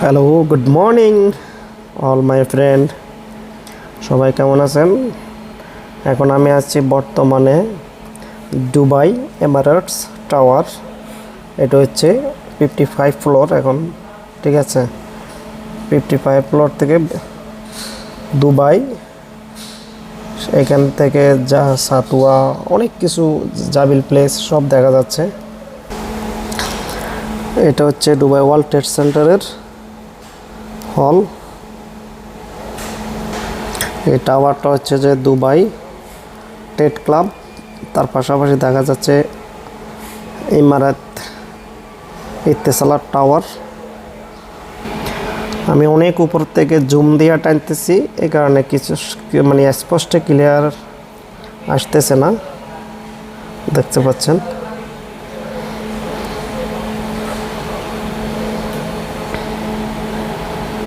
Hello, good morning all my friend. সবাই কেমন আছেন? এখন আমি আছি বর্তমানে দুবাই এমারেটস টাওয়ার। এটা হচ্ছে 55 ফ্লোর এখন, ঠিক আছে। 55 ফ্লোর থেকে দুবাই, এখান থেকে যা সাতুয়া অনেক কিছু জাবিল প্লেস সব দেখা যাচ্ছে। এটা হচ্ছে দুবাই ওয়ার্ল্ড ট্রেড সেন্টারের হল। এই টাওয়ারটা হচ্ছে যে দুবাই ট্রেড ক্লাব, তার পাশাপাশি দেখা যাচ্ছে ইমারাত ইত্তেসালাত টাওয়ার। আমি অনেক উপর থেকে জুম দিয়ে টানতেছি, এই কারণে কিছু মানে স্পষ্ট ক্লিয়ার আসতেছে না, দেখতে পাচ্ছেন।